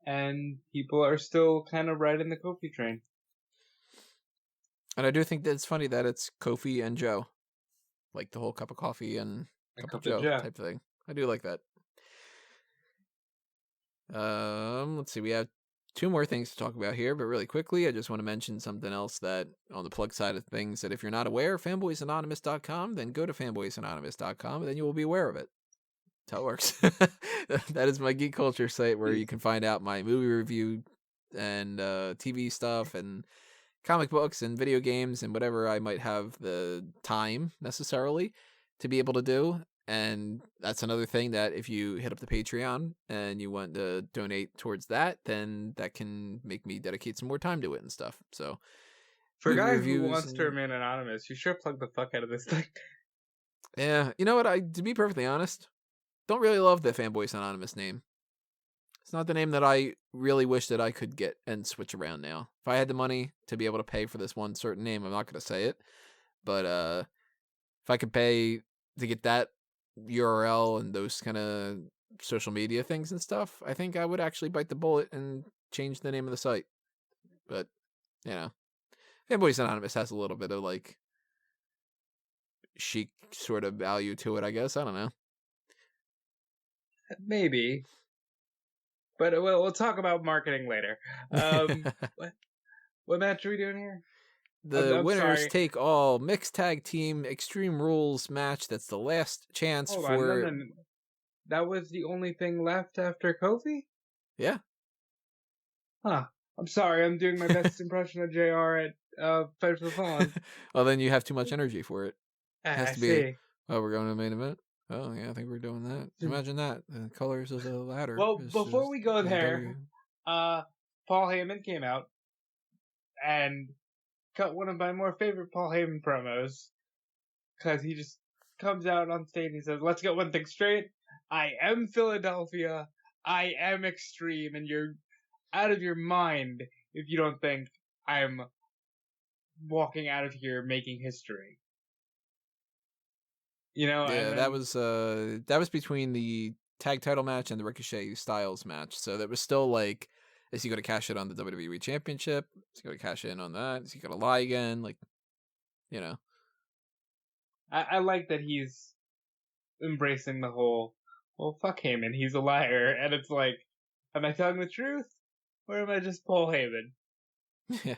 and people are still kind of riding the Kofi train. And I do think that it's funny that it's Kofi and Joe. Like the whole cup of coffee and cup of Joe type thing. I do like that. Let's see. We have 2 more things to talk about here, but really quickly, I just want to mention something else that on the plug side of things, that if you're not aware, fanboysanonymous.com, then go to fanboysanonymous.com, and then you will be aware of it. That's how it works. That is my geek culture site where you can find out my movie review and TV stuff and comic books and video games and whatever I might have the time necessarily to be able to do. And that's another thing that if you hit up the Patreon and you want to donate towards that, then that can make me dedicate some more time to it and stuff. So for a guy who wants to remain anonymous, you sure plug the fuck out of this thing. Yeah, you know what? To be perfectly honest, don't really love the Fanboys Anonymous name. It's not the name that I really wish that I could get and switch around now. If I had the money to be able to pay for this one certain name, I'm not going to say it. But if I could pay to get that URL and those kind of social media things and stuff, I think I would actually bite the bullet and change the name of the site. But, Fanboys Anonymous has a little bit of like chic sort of value to it, I guess. I don't know. Maybe. But we'll talk about marketing later. What match are we doing here? The winners take all mixed tag team Extreme Rules match. That's the last chance for. No. That was the only thing left after Kofi? Yeah. Huh. I'm sorry. I'm doing my best impression of JR at Fight for the Fallen. Well, then you have too much energy for it. It has to be. See. Oh, we're going to the main event? Oh, yeah, I think we're doing that. Imagine that. The colors of the ladder. Well, before we go there, Paul Heyman came out and cut one of my more favorite Paul Heyman promos, because he just comes out on stage and he says, let's get one thing straight. I am Philadelphia. I am Extreme, and you're out of your mind if you don't think I'm walking out of here making history. Yeah, that was between the tag title match and the Ricochet Styles match. So that was still like, is he going to cash it on the WWE Championship? Is he going to cash in on that? Is he going to lie again? Like, I like that he's embracing the whole, well, fuck Heyman, he's a liar. And it's like, am I telling the truth? Or am I just Paul Heyman? Yeah.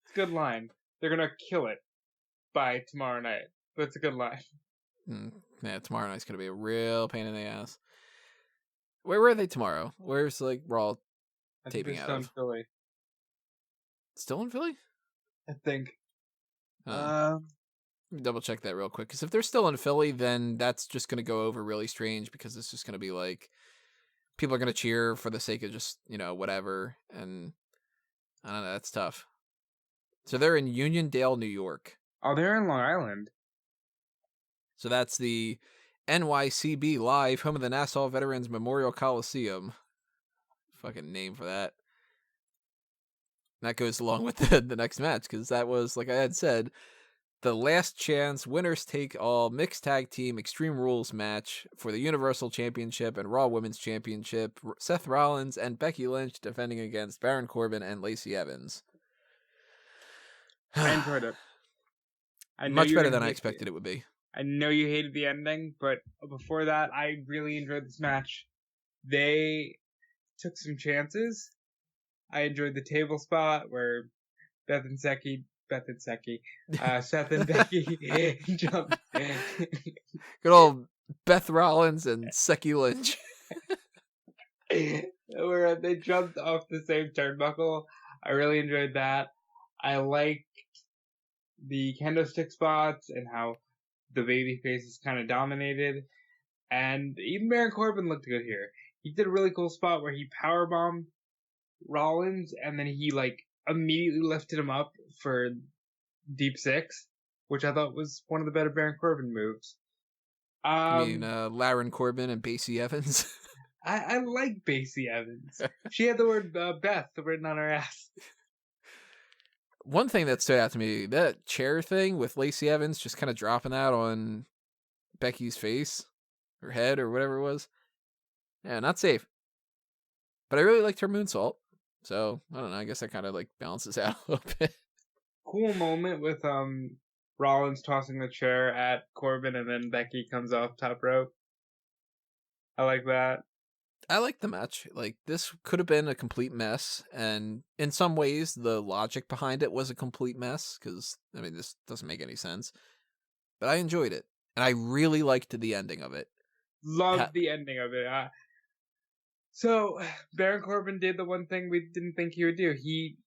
It's a good line. They're going to kill it by tomorrow night. But it's a good line. Yeah, tomorrow night's going to be a real pain in the ass. Where were they tomorrow? Where's like Raw taping out of? Still in Philly. Still in Philly? I think. Double check that real quick, because if they're still in Philly, then that's just going to go over really strange, because it's just going to be like people are going to cheer for the sake of just whatever, and I don't know, that's tough. So they're in Uniondale, New York. Oh, they're in Long Island. So that's the NYCB Live, home of the Nassau Veterans Memorial Coliseum. Fucking name for that. That goes along with the next match, because that was, like I had said, the last chance winners take all mixed tag team Extreme Rules match for the Universal Championship and Raw Women's Championship. Seth Rollins and Becky Lynch defending against Baron Corbin and Lacey Evans. I enjoyed it. Much better than I expected it would be. I know you hated the ending, but before that, I really enjoyed this match. They took some chances. I enjoyed the table spot where Seth and Becky jumped. Good old Beth Rollins and Becky Lynch. Where they jumped off the same turnbuckle. I really enjoyed that. I liked the kendo stick spots and how the baby faces kind of dominated. And even Baron Corbin looked good here. He did a really cool spot where he powerbombed Rollins and then he immediately lifted him up for Deep Six, which I thought was one of the better Baron Corbin moves. I mean, Laren Corbin and Basie Evans. I like Basie Evans. She had the word Beth written on her ass. One thing that stood out to me, that chair thing with Lacey Evans just kind of dropping that on Becky's face, or head, or whatever it was. Yeah, not safe. But I really liked her moonsault. So, I don't know, I guess that kind of balances out a little bit. Cool moment with Rollins tossing the chair at Corbin and then Becky comes off top rope. I like that. I like the match. This could have been a complete mess, and in some ways, the logic behind it was a complete mess, because, I mean, this doesn't make any sense. But I enjoyed it, and I really liked the ending of it. Loved the ending of it. So, Baron Corbin did the one thing we didn't think he would do. He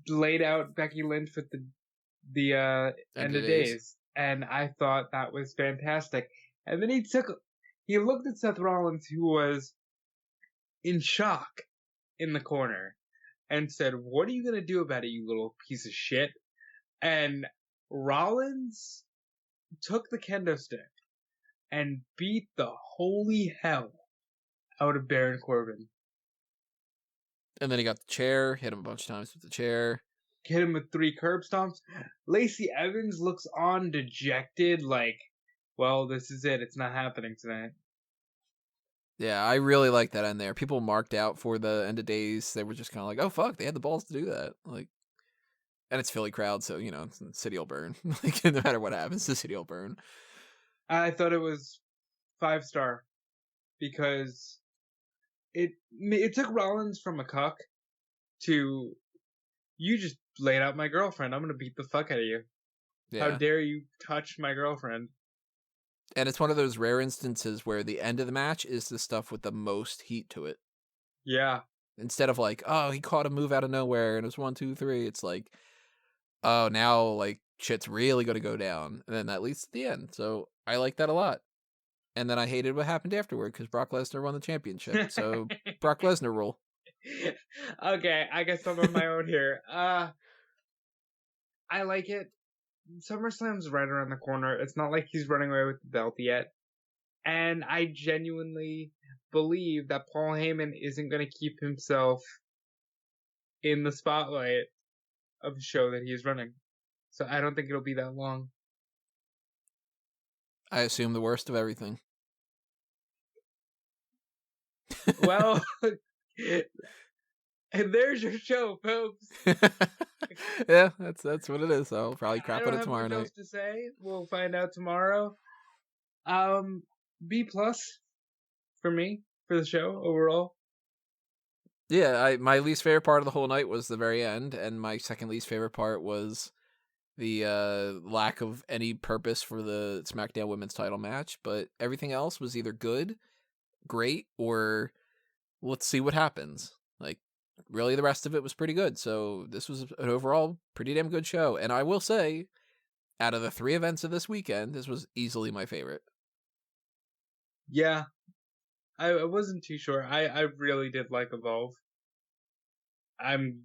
laid out Becky Lynch with the end of days, and I thought that was fantastic. And then he looked at Seth Rollins, who was in shock in the corner, and said, "What are you gonna do about it, you little piece of shit?" And Rollins took the kendo stick and beat the holy hell out of Baron Corbin. And then he got the chair, hit him a bunch of times with the chair. Hit him with 3 curb stomps. Lacey Evans looks on dejected, well, this is it. It's not happening tonight. Yeah, I really like that end there. People marked out for the end of days. They were just kind of like, oh, fuck, they had the balls to do that. And it's Philly crowd, so, the city will burn. No matter what happens, the city will burn. I thought it was 5-star because it took Rollins from a cuck to, you just laid out my girlfriend. I'm going to beat the fuck out of you. Yeah. How dare you touch my girlfriend? And it's one of those rare instances where the end of the match is the stuff with the most heat to it. Yeah. Instead of oh, he caught a move out of nowhere and it was 1, 2, 3. It's oh, now shit's really going to go down. And then that leads to the end. So I like that a lot. And then I hated what happened afterward because Brock Lesnar won the championship. So Brock Lesnar rule. Okay, I guess I'm on my own here. I like it. SummerSlam's right around the corner. It's not like he's running away with the belt yet. And I genuinely believe that Paul Heyman isn't going to keep himself in the spotlight of the show that he's running. So I don't think it'll be that long. I assume the worst of everything. Well, and there's your show, folks. Yeah, that's what it is. I'll probably crap on it tomorrow night. I don't have much else to say. We'll find out tomorrow. B+ for me for the show overall. Yeah, my least favorite part of the whole night was the very end, and my second least favorite part was the lack of any purpose for the SmackDown Women's title match. But everything else was either good, great, or let's see what happens. Really, the rest of it was pretty good. So this was an overall pretty damn good show. And I will say, out of the 3 events of this weekend, this was easily my favorite. Yeah. I wasn't too sure. I really did like Evolve. I'm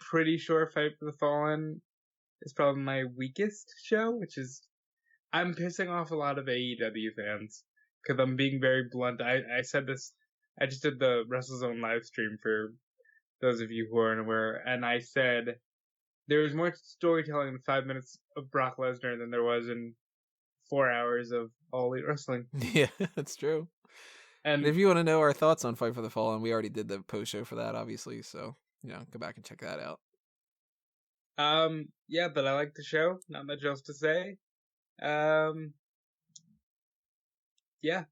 pretty sure Fight for the Fallen is probably my weakest show, which is, I'm pissing off a lot of AEW fans. Because I'm being very blunt. I said this, I just did the WrestleZone live stream for those of you who aren't aware, and I said there was more storytelling in 5 minutes of Brock Lesnar than there was in 4 hours of All Elite Wrestling. Yeah, that's true. And if you want to know our thoughts on Fight for the Fallen, we already did the post show for that, obviously. So, go back and check that out. Yeah, but I like the show. Not much else to say. Yeah.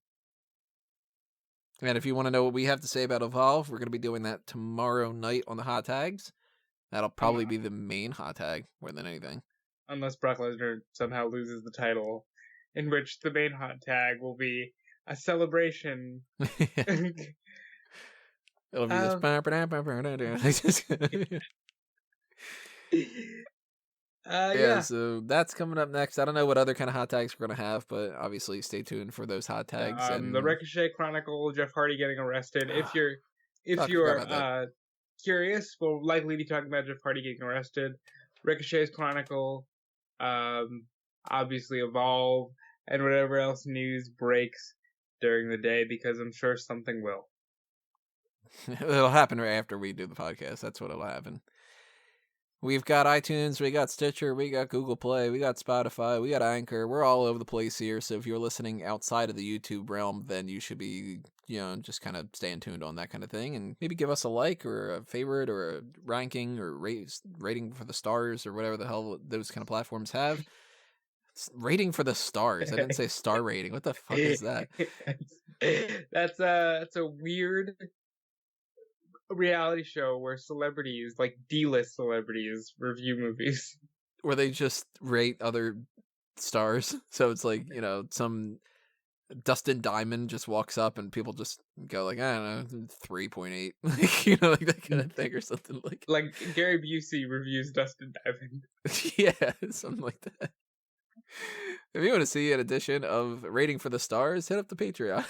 And if you want to know what we have to say about Evolve, we're going to be doing that tomorrow night on the hot tags. That'll probably be the main hot tag more than anything. Unless Brock Lesnar somehow loses the title, in which the main hot tag will be a celebration. It'll be this. Yeah. So that's coming up next. I don't know what other kind of hot tags we're going to have, but obviously stay tuned for those hot tags. The Ricochet Chronicle, Jeff Hardy getting arrested. If you're curious, we'll likely be talking about Jeff Hardy getting arrested. Ricochet's Chronicle, obviously Evolve, and whatever else news breaks during the day, because I'm sure something will. It'll happen right after we do the podcast. That's what will happen. We've got iTunes, we got Stitcher, we got Google Play, we got Spotify, we got Anchor. We're all over the place here. So if you're listening outside of the YouTube realm, then you should be, just kind of staying tuned on that kind of thing. And maybe give us a like or a favorite or a ranking or rating for the stars or whatever the hell those kind of platforms have. It's rating for the stars. I didn't say star rating. What the fuck is that? That's a weird reality show where celebrities, like D-list celebrities, review movies. Where they just rate other stars. So it's like, some Dustin Diamond just walks up and people just go like, I don't know, 3.8. Like that kind of thing or something like. Like Gary Busey reviews Dustin Diamond. Yeah, something like that. If you want to see an edition of Rating for the Stars, hit up the Patreon.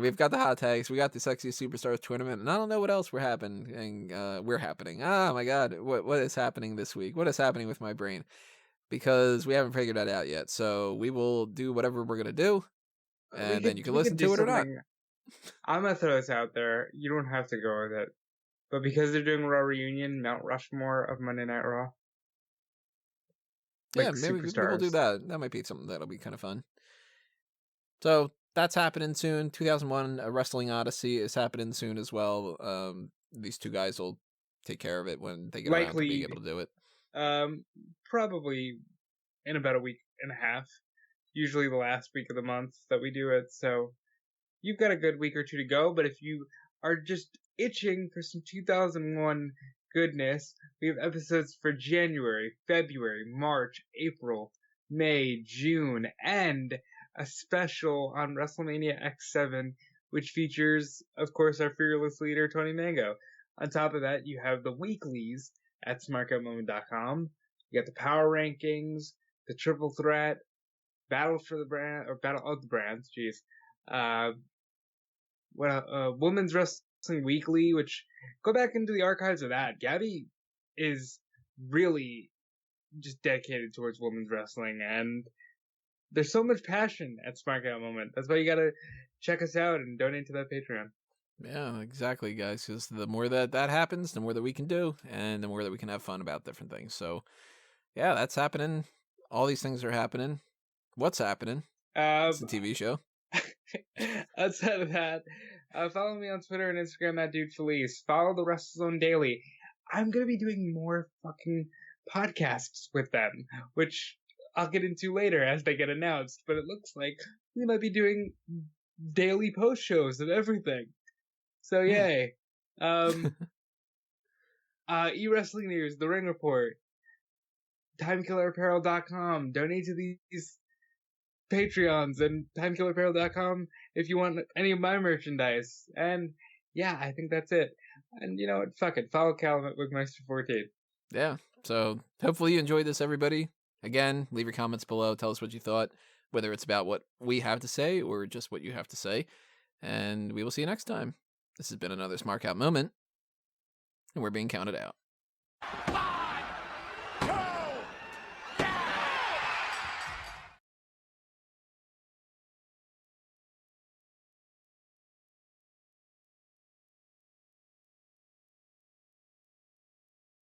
We've got the hot tags. We got the Sexy Superstars tournament, and I don't know what else we're happening. Oh my God, what is happening this week? What is happening with my brain? Because we haven't figured that out yet. So we will do whatever we're gonna do, and then you can listen to it or not. I'm gonna throw this out there. You don't have to go with it, but because they're doing Raw reunion, Mount Rushmore of Monday Night Raw. Yeah, maybe we'll do that. That might be something that'll be kind of fun. So that's happening soon. 2001 A Wrestling Odyssey is happening soon as well. These two guys will take care of it when they get around to being able to do it. Probably in about a week and a half. Usually the last week of the month that we do it. So you've got a good week or two to go. But if you are just itching for some 2001 goodness, we have episodes for January, February, March, April, May, June, and a special on WrestleMania X7, which features, of course, our fearless leader, Tony Mango. On top of that, you have the weeklies at smarkoutmoment.com. You got the power rankings, the triple threat, battle of the brands, Women's Wrestling Weekly, which go back into the archives of that. Gabby is really just dedicated towards women's wrestling, and there's so much passion at Smark Out Moment. That's why you gotta check us out and donate to that Patreon. Yeah, exactly, guys. Because the more that happens, the more that we can do, and the more that we can have fun about different things. So, yeah, that's happening. All these things are happening. What's happening? It's a TV show. Outside of that, follow me on Twitter and Instagram at DudeFelice. Follow the WrestleZone Daily. I'm gonna be doing more fucking podcasts with them, which I'll get into later as they get announced, but it looks like we might be doing daily post shows of everything. So yay. E-Wrestling News, The Ring Report, TimekillerApparel.com. Donate to these Patreons and TimekillerApparel.com if you want any of my merchandise. And yeah, I think that's it. And you know what? Fuck it. Follow Callum at Wigmeister14. Yeah. So hopefully you enjoyed this, everybody. Again, leave your comments below. Tell us what you thought, whether it's about what we have to say or just what you have to say. And we will see you next time. This has been another Smark Out Moment, and we're being counted out.